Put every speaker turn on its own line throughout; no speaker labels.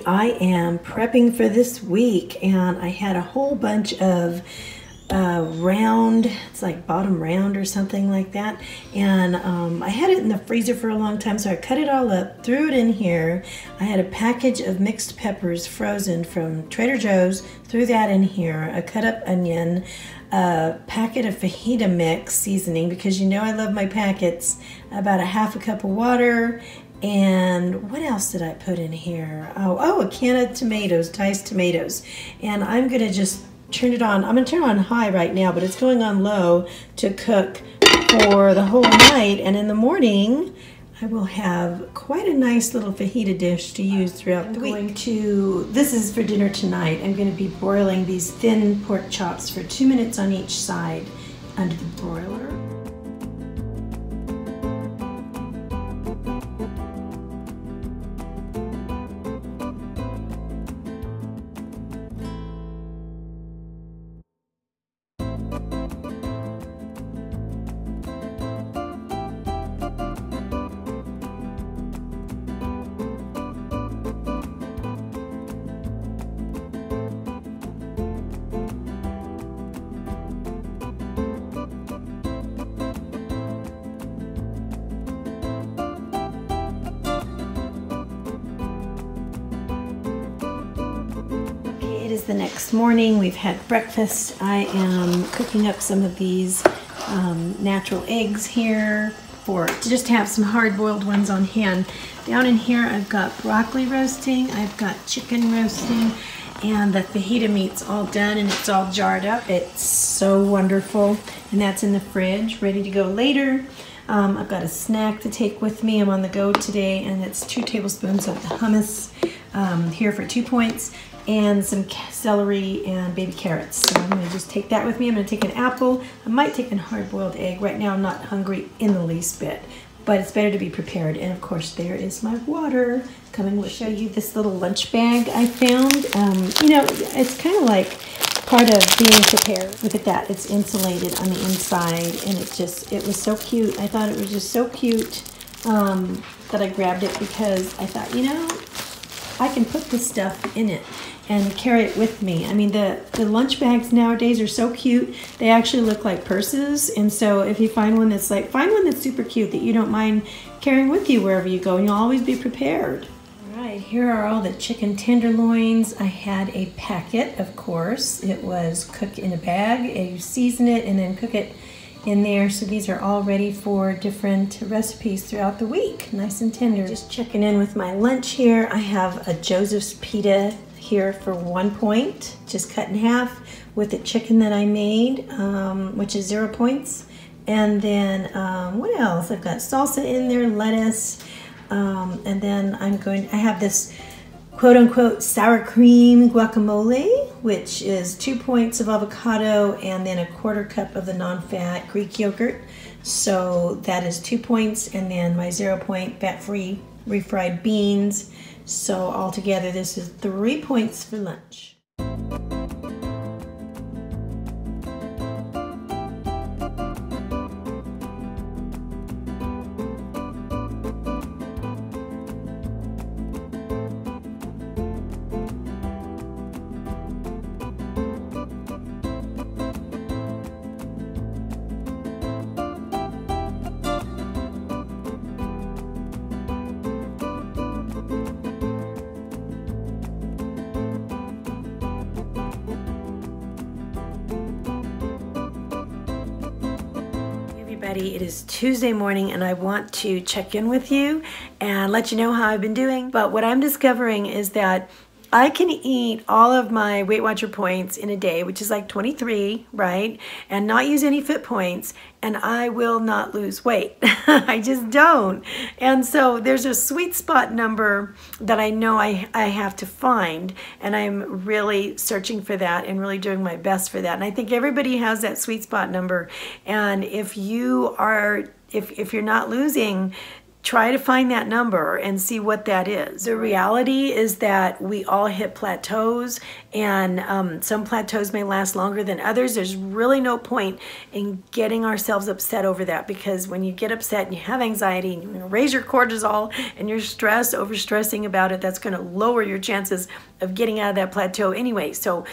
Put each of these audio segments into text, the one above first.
everybody. I am prepping for this week, and I had a whole bunch of round, it's like bottom round or something like that, and I had it in the freezer for a long time, so I cut it all up, threw it in here. I had a package of mixed peppers frozen from Trader Joe's, threw that in here, a cut up onion, a packet of fajita mix seasoning, because you know I love my packets, about a half a cup of water, and what else did I put in here? Oh, a can of tomatoes, diced tomatoes, and I'm gonna just turn it on. I'm going to turn it on high right now, but it's going on low to cook for the whole night. And in the morning, I will have quite a nice little fajita dish to use throughout the week. This is for dinner tonight. I'm going to be broiling these thin pork chops for 2 minutes on each side under the broiler. It is the next morning. We've had breakfast. I am cooking up some of these natural eggs here to just have some hard-boiled ones on hand. Down in here I've got broccoli roasting, I've got chicken roasting, and the fajita meat's all done and it's all jarred up. It's so wonderful, and that's in the fridge, ready to go later. I've got a snack to take with me. I'm on the go today, and it's 2 tablespoons of the hummus here for 2 points, and some celery and baby carrots. So I'm going to just take that with me. I'm going to take an apple. I might take a hard-boiled egg. Right now I'm not hungry in the least bit, but it's better to be prepared. And of course there is my water coming with me. Show you this little lunch bag I found. You know, it's kind of like part of being prepared. Look at that. It's insulated on the inside, and it was so cute. I thought it was just so cute that I grabbed it, because I thought, you know, I can put this stuff in it and carry it with me. I mean, the lunch bags nowadays are so cute. They actually look like purses. And so if you find one that's super cute that you don't mind carrying with you wherever you go, and you'll always be prepared. All right, here are all the chicken tenderloins. I had a packet, of course. It was cook in a bag. You season it and then cook it in there. So these are all ready for different recipes throughout the week, nice and tender. Just checking in with my lunch here. I have a Joseph's pita here for 1 point, just cut in half, with the chicken that I made, which is 0 points. And then what else? I've got salsa in there, lettuce, and then I have this quote-unquote sour cream guacamole, which is 2 points of avocado and then a 1/4 cup of the non-fat Greek yogurt. So that is 2 points, and then my 0 point fat-free refried beans. So altogether this is 3 points for lunch. It is Tuesday morning, and I want to check in with you and let you know how I've been doing. But what I'm discovering is that I can eat all of my Weight Watcher points in a day, which is like 23, right? And not use any fit points, and I will not lose weight. I just don't. And so there's a sweet spot number that I know I have to find, and I'm really searching for that and really doing my best for that. And I think everybody has that sweet spot number. And if you're not losing try to find that number and see what that is. The reality is that we all hit plateaus, and some plateaus may last longer than others. There's really no point in getting ourselves upset over that, because when you get upset and you have anxiety and you raise your cortisol and you're stressed, overstressing about it, that's going to lower your chances of getting out of that plateau anyway. So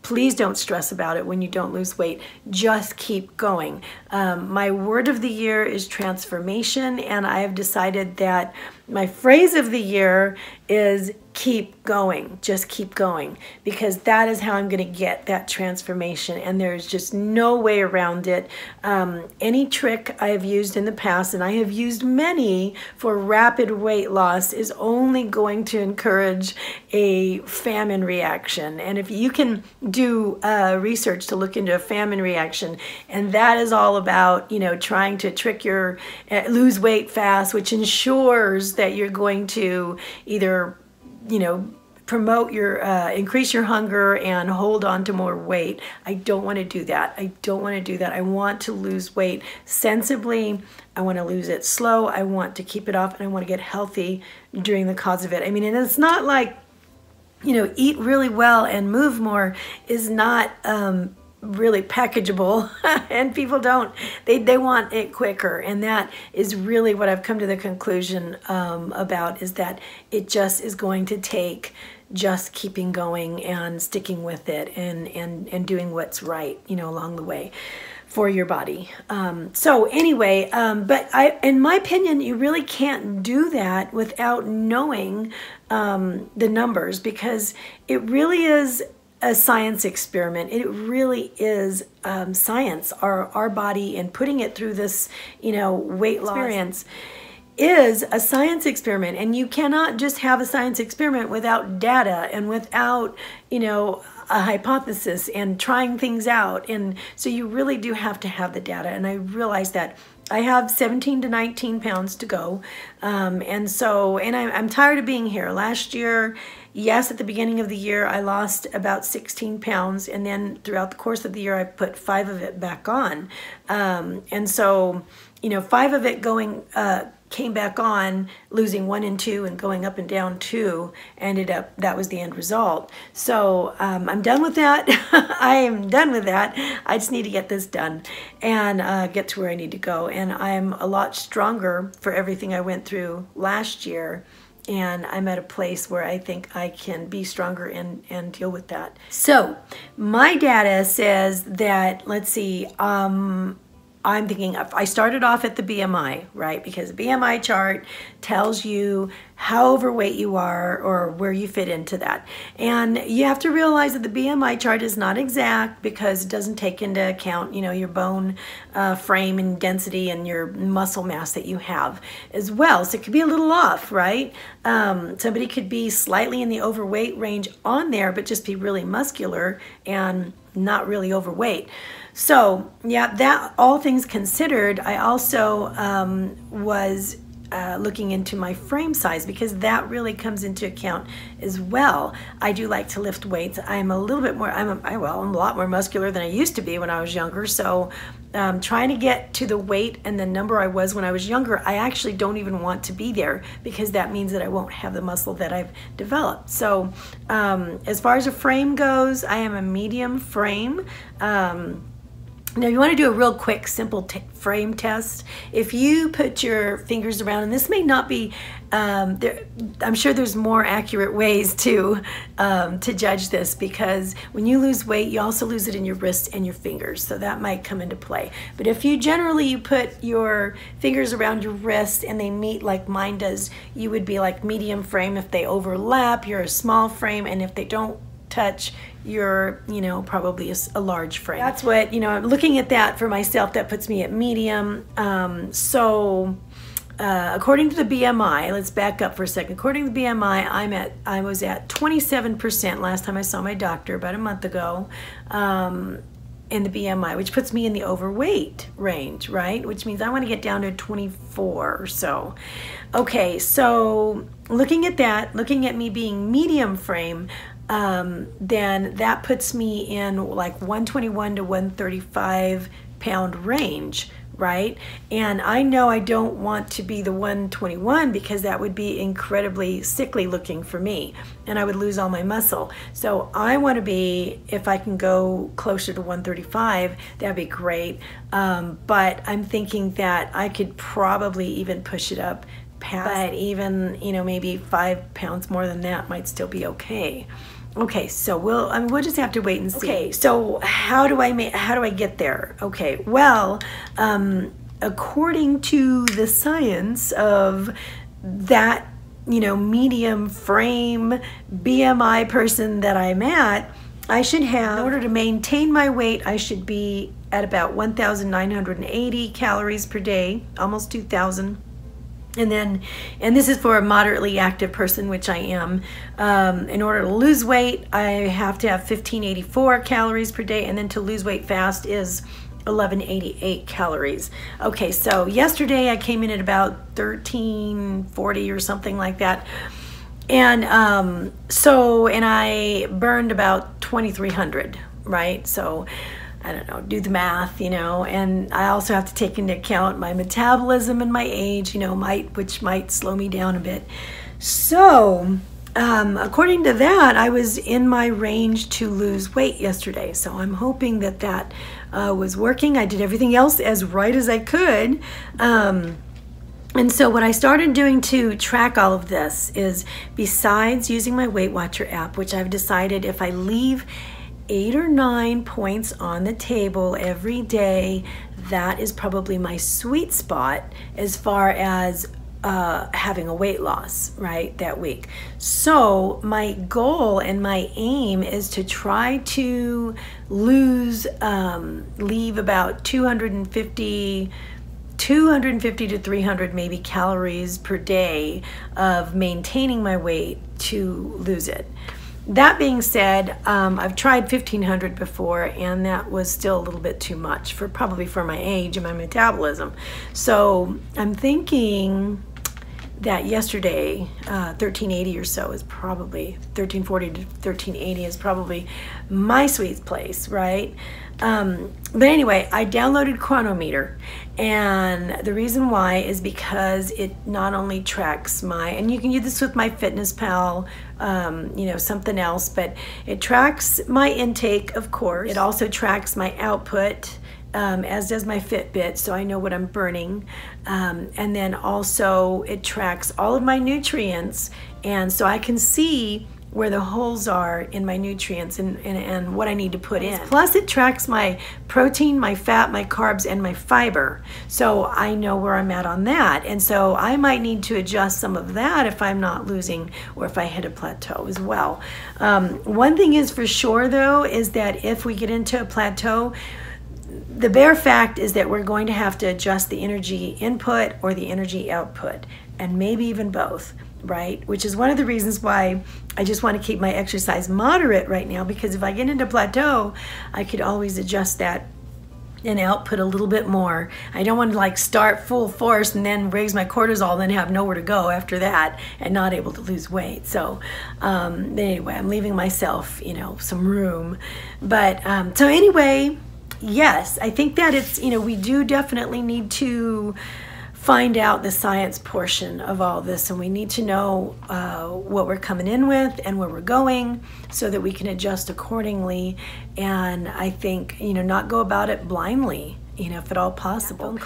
please don't stress about it when you don't lose weight. Just keep going. My word of the year is transformation, and I have decided that my phrase of the year is keep going. Just keep going, because that is how I'm going to get that transformation, and there's just no way around it. Any trick I have used in the past, and I have used many for rapid weight loss, is only going to encourage a famine reaction. And if you can do research to look into a famine reaction, and that is all about, you know, trying to trick your lose weight fast, which ensures that you're going to either, you know, promote your increase your hunger and hold on to more weight. I don't want to do that. I don't want to do that. I want to lose weight sensibly. I want to lose it slow. I want to keep it off, and I want to get healthy during the cause of it. I mean, and it's not like, you know, eat really well and move more is not really packageable, and people don't, they want it quicker. And that is really what I've come to the conclusion about, is that it just is going to take just keeping going and sticking with it, and doing what's right, you know, along the way for your body. So anyway, but in my opinion, you really can't do that without knowing the numbers, because it really is a science experiment. It really is science. Our body, and putting it through this, you know, weight loss experience is a science experiment. And you cannot just have a science experiment without data and without, you know, a hypothesis and trying things out. And so you really do have to have the data. And I realize that I have 17 to 19 pounds to go. And I'm tired of being here. Last year, yes, at the beginning of the year, I lost about 16 pounds. And then throughout the course of the year, I put 5 of it back on. And so, you know, 5 of it came back on, losing 1 and 2 and going up and down 2, ended up, that was the end result. So I'm done with that. I am done with that. I just need to get this done and get to where I need to go. And I'm a lot stronger for everything I went through last year. And I'm at a place where I think I can be stronger and deal with that. So my data says that, let's see, I'm thinking, I started off at the BMI, right? Because the BMI chart tells you how overweight you are or where you fit into that. And you have to realize that the BMI chart is not exact, because it doesn't take into account, you know, your bone frame and density and your muscle mass that you have as well. So it could be a little off, right? Somebody could be slightly in the overweight range on there, but just be really muscular and not really overweight. So yeah, that all things considered, I also was looking into my frame size, because that really comes into account as well. I do like to lift weights. I'm a little bit more, I'm a lot more muscular than I used to be when I was younger. So trying to get to the weight and the number I was when I was younger, I actually don't even want to be there, because that means that I won't have the muscle that I've developed. So as far as a frame goes, I am a medium frame. Now you want to do a real quick, simple frame test. If you put your fingers around, and this may not be, I'm sure there's more accurate ways to judge this, because when you lose weight, you also lose it in your wrists and your fingers. So that might come into play. But if you put your fingers around your wrists and they meet like mine does, you would be like medium frame. If they overlap, you're a small frame. And if they don't touch, you're, you know, probably a large frame. That's what, you know, looking at that for myself, that puts me at medium. According to the BMI, let's back up for a second. According to the BMI, I was at 27% last time I saw my doctor about a month ago. In the BMI, which puts me in the overweight range, right? Which means I want to get down to 24 or so. Okay, so looking at that, looking at me being medium frame, then that puts me in like 121 to 135 pound range, right? And I know I don't want to be the 121 because that would be incredibly sickly looking for me and I would lose all my muscle. So I want to be, if I can go closer to 135, that'd be great. But I'm thinking that I could probably even push it up past, but even, you know, maybe 5 pounds more than that might still be okay. Okay, so we'll just have to wait and see. Okay, so how do I get there? Okay, well, according to the science of that, you know, medium frame BMI person that I'm at, I should have, in order to maintain my weight, I should be at about 1,980 calories per day, almost 2,000. And this is for a moderately active person, which I am. In order to lose weight, I have to have 1,584 calories per day, and then to lose weight fast is 1,188 calories. Okay, so yesterday I came in at about 1,340 or something like that. And and I burned about 2,300, right? So I don't know, do the math, you know, and I also have to take into account my metabolism and my age, you know, which might slow me down a bit. So, according to that, I was in my range to lose weight yesterday. So I'm hoping that that was working. I did everything else as right as I could. And so what I started doing to track all of this is, besides using my Weight Watcher app, which I've decided if I leave 8 or 9 points on the table every day, that is probably my sweet spot as far as having a weight loss, right, that week. So my goal and my aim is to try to leave about 250 to 300 maybe calories per day of maintaining my weight to lose it. That being said, I've tried 1,500 before, and that was still a little bit too much probably for my age and my metabolism. So I'm thinking that yesterday, 1,380 or so is probably, 1,340 to 1,380 is probably my sweet place, right? But anyway, I downloaded Chronometer, and the reason why is because it not only tracks and you can use this with MyFitnessPal, you know, something else, but it tracks my intake, of course. It also tracks my output, as does my Fitbit, so I know what I'm burning. And then also it tracks all of my nutrients, and so I can see where the holes are in my nutrients and what I need to put in. Plus it tracks my protein, my fat, my carbs, and my fiber. So I know where I'm at on that. And so I might need to adjust some of that if I'm not losing or if I hit a plateau as well. One thing is for sure though, is that if we get into a plateau, the bare fact is that we're going to have to adjust the energy input or the energy output, and maybe even both, right? Which is one of the reasons why I just want to keep my exercise moderate right now, because if I get into plateau, I could always adjust that and output a little bit more. I don't want to like start full force and then raise my cortisol, then have nowhere to go after that and not able to lose weight. So anyway, I'm leaving myself, you know, some room. But so anyway, yes, I think that it's, you know, we do definitely need to find out the science portion of all this, and we need to know what we're coming in with and where we're going so that we can adjust accordingly. And I think, you know, not go about it blindly, you know, if at all possible.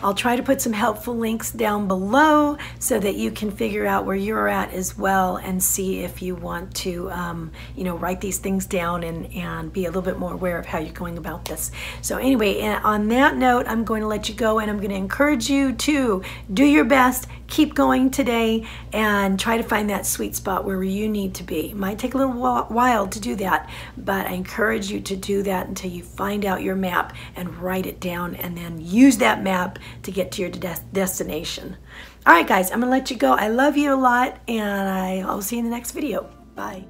I'll try to put some helpful links down below so that you can figure out where you're at as well and see if you want to, you know, write these things down and be a little bit more aware of how you're going about this. So anyway, on that note, I'm going to let you go, and I'm going to encourage you to do your best, keep going today, and try to find that sweet spot where you need to be. It might take a little while to do that, but I encourage you to do that until you find out your map and write it down, and then use that map to get to your destination. All right, guys, I'm gonna let you go. I love you a lot, and I'll see you in the next video. Bye.